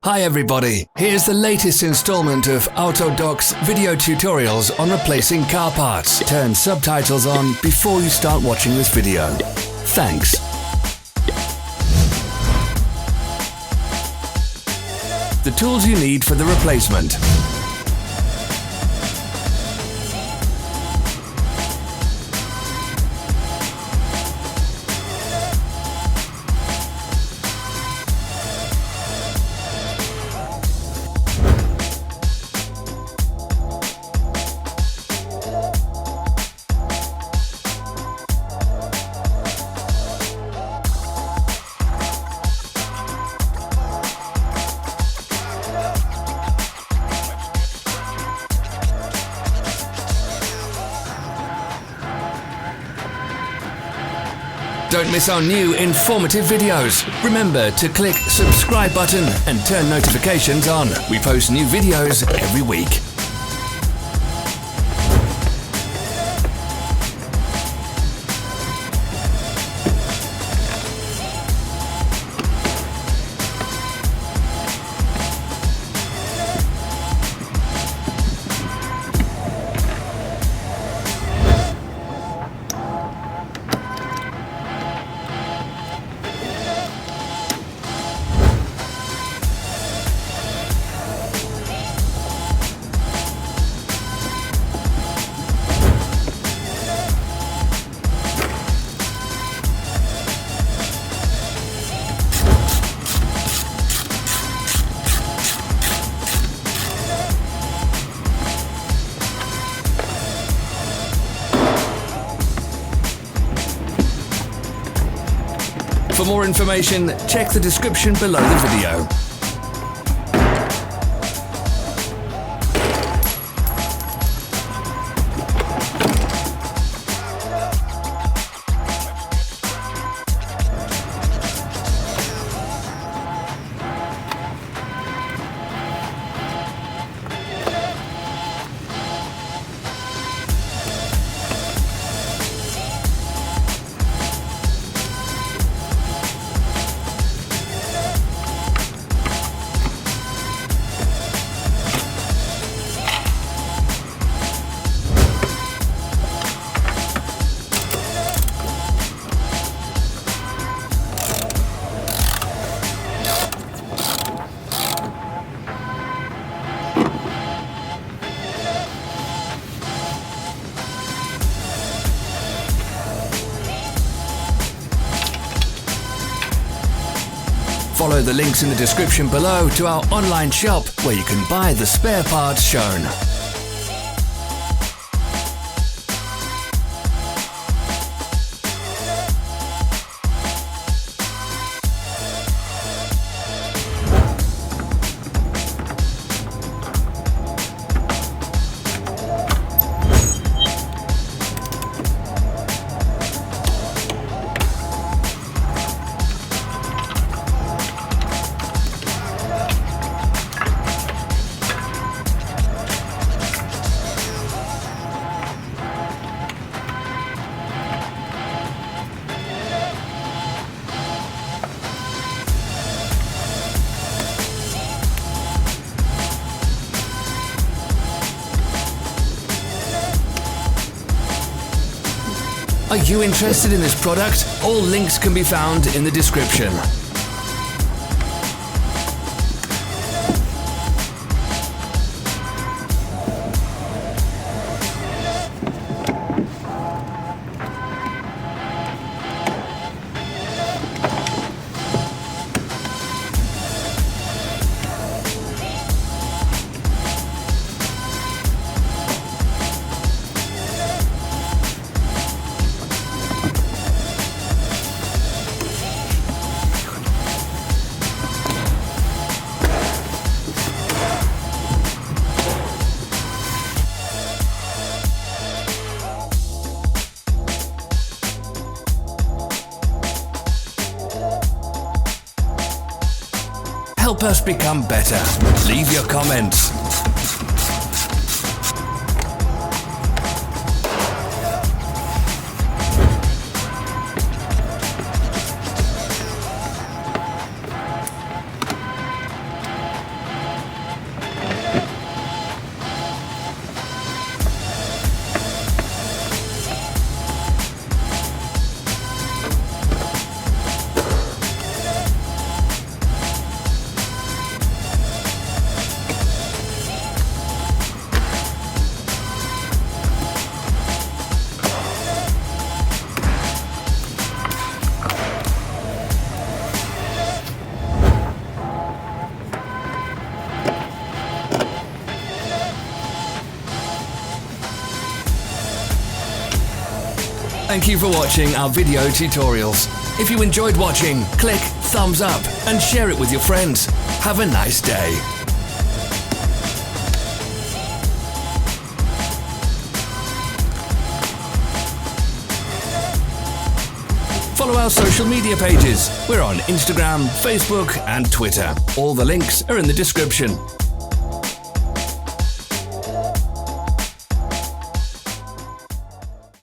Hi everybody, here's the latest installment of Autodoc's video tutorials on replacing car parts. Turn subtitles on before you start watching this video. Thanks. The tools you need for the replacement. Don't miss our new informative videos. Remember to click subscribe button and turn notifications on. We post new videos every week. For more information, check the description below the video. Follow the links in the description below to our online shop where you can buy the spare parts shown. Are you interested in this product? All links can be found in the description. Help us become better. Leave your comments. Thank you for watching our video tutorials. If you enjoyed watching, click thumbs up and share it with your friends. Have a nice day. Follow our social media pages. We're on Instagram, Facebook and Twitter. All the links are in the description.